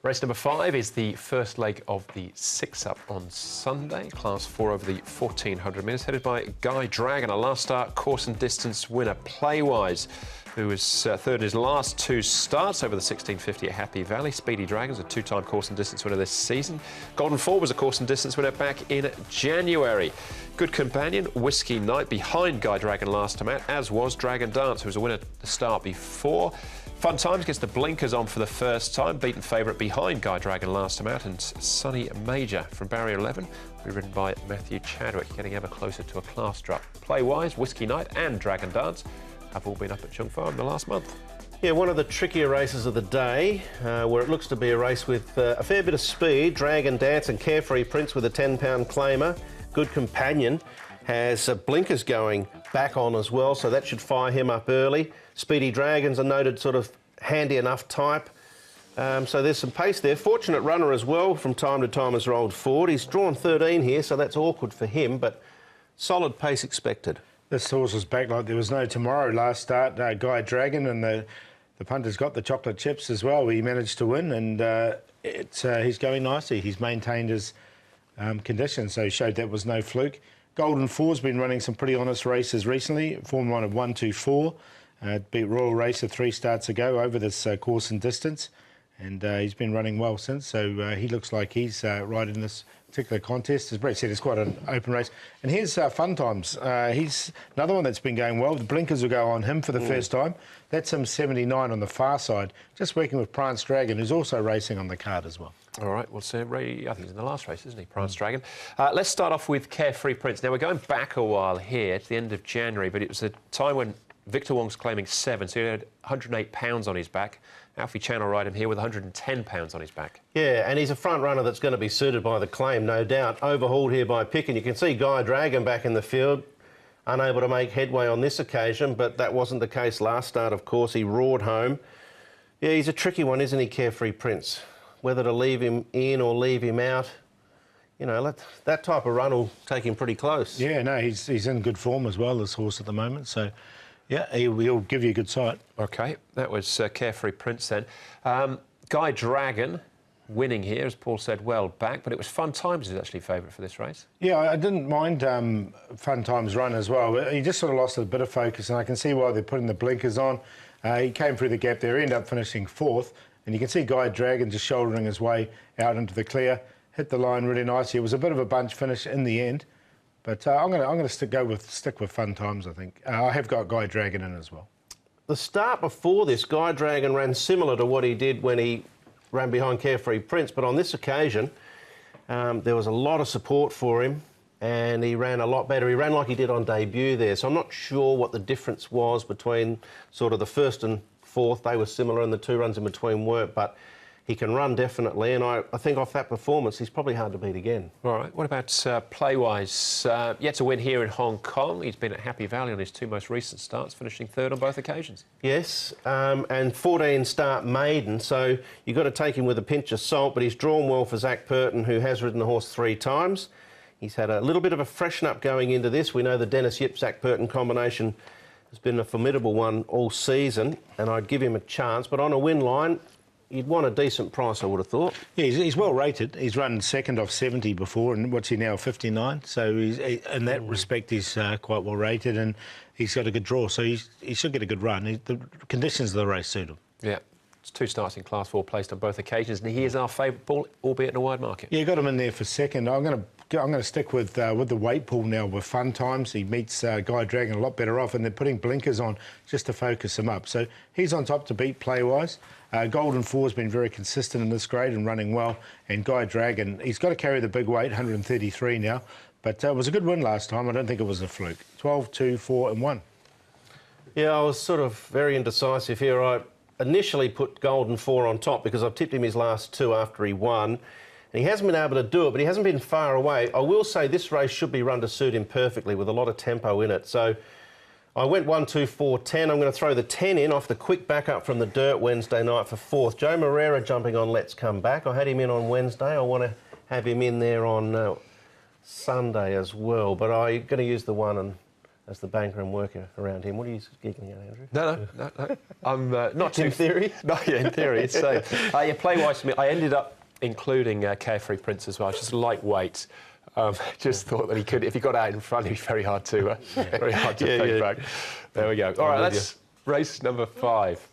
Race number 5 is the first leg of the 6-up on Sunday. Class 4 over the 1400 metres, headed by Guy Dragon, a last start course and distance winner. Playwise, who was third in his last 2 starts over the 1650 at Happy Valley. Speedy Dragons, a 2-time course and distance winner this season. Golden Four was a course and distance winner back in January. Good Companion, Whiskey Night, behind Guy Dragon last time out, as was Dragon Dance, who was a winner at the start before. Fun Times gets the blinkers on for the first time, beaten favourite behind Guy Dragon last time out, and Sunny Major from Barrier 11 will be ridden by Matthew Chadwick, getting ever closer to a class drop. Playwise, Whiskey Night and Dragon Dance have all been up at Chung Farm the last month. Yeah, one of the trickier races of the day, where it looks to be a race with a fair bit of speed. Dragon Dance and Carefree Prince with a 10-pound claimer. Good Companion has blinkers going back on as well, so that should fire him up early. Speedy Dragon's a noted sort of handy enough type. So there's some pace there. Fortunate Runner as well from time to time has rolled forward. He's drawn 13 here, so that's awkward for him, but solid pace expected. This horse was back like there was no tomorrow last start. Guy Dragon, and the punter's got the chocolate chips as well. He managed to win, and he's going nicely. He's maintained his condition, so he showed that was no fluke. Golden Four's been running some pretty honest races recently. Form 1 of 1-2-4. Beat Royal Racer 3 starts ago over this course and distance, and he's been running well since, so he looks like he's right in this particular contest. As Brett said, it's quite an open race. And here's Fun Times. He's another one that's been going well. The blinkers will go on him for the first time. That's him 79 on the far side, just working with Prance Dragon, who's also racing on the card as well. All right, well, so Ray, I think he's in the last race, isn't he, Prance Dragon? Let's start off with Carefree Prince. Now, we're going back a while here to the end of January, but it was a time when Victor Wong's claiming 7, so he had 108 pounds on his back. Alfie Chan will ride him here with 110 pounds on his back. Yeah, and he's a front runner that's going to be suited by the claim, no doubt. Overhauled here by Pick, and you can see Guy Dragon back in the field, unable to make headway on this occasion, but that wasn't the case last start, of course. He roared home. Yeah, he's a tricky one, isn't he, Carefree Prince? Whether to leave him in or leave him out, you know, that type of run will take him pretty close. Yeah, no, he's in good form as well, this horse at the moment, so yeah, he'll give you a good sight. OK, that was Carefree Prince then. Guy Dragon winning here, as Paul said, well back, but it was Fun Times who's actually favourite for this race. Yeah, I didn't mind Fun Times' run as well. He just sort of lost a bit of focus, and I can see why they're putting the blinkers on. He came through the gap there, ended up finishing 4th, and you can see Guy Dragon just shouldering his way out into the clear, hit the line really nicely. It was a bit of a bunch finish in the end. But I'm going to stick with Fun Times, I think. I have got Guy Dragon in as well. The start before this, Guy Dragon ran similar to what he did when he ran behind Carefree Prince, but on this occasion, there was a lot of support for him, and he ran a lot better. He ran like he did on debut there, so I'm not sure what the difference was between sort of the 1st and 4th. They were similar, and the 2 runs in between weren't, but he can run definitely, and I think off that performance, he's probably hard to beat again. All right, what about Playwise? Yet to win here in Hong Kong. He's been at Happy Valley on his 2 most recent starts, finishing 3rd on both occasions. Yes, and 14 start maiden, so you've got to take him with a pinch of salt, but he's drawn well for Zach Purton, who has ridden the horse 3 times. He's had a little bit of a freshen-up going into this. We know the Dennis Yip-Zach Purton combination has been a formidable one all season, and I'd give him a chance, but on a win line, you'd want a decent price, I would have thought. Yeah, he's well rated. He's run 2nd off 70 before, and what's he now, 59? So in that respect, he's quite well rated, and he's got a good draw, so he should get a good run. The conditions of the race suit him. Yeah, it's 2 starts in Class 4 placed on both occasions, and he is our favourite Paul, albeit in a wide market. Yeah, got him in there for 2nd. I'm going to stick with the weight pool now with Fun Times. He meets Guy Dragon a lot better off, and they're putting blinkers on just to focus him up. So he's on top to beat Playwise. Golden Four's been very consistent in this grade and running well. And Guy Dragon, he's got to carry the big weight, 133 now. But it was a good win last time. I don't think it was a fluke. 12, 2, 4 and 1. Yeah, I was sort of very indecisive here. I initially put Golden Four on top because I've tipped him his last 2 after he won. And he hasn't been able to do it, but he hasn't been far away. I will say this race should be run to suit him perfectly with a lot of tempo in it. So I went 1, 2, 4, 10. I'm going to throw the 10 in off the quick backup from the dirt Wednesday night for 4th. Joe Moreira jumping on Let's Come Back. I had him in on Wednesday. I want to have him in there on Sunday as well. But I'm going to use the 1 and as the banker and worker around him. What are you giggling at, Andrew? No. I'm not too... In theory? No, yeah, in theory. So, yeah, play-wise for me, I ended up including Carefree Prince as well, just lightweight. Just thought that he could, if he got out in front, it'd be very hard to take back. There we go. All right, that's race number 5.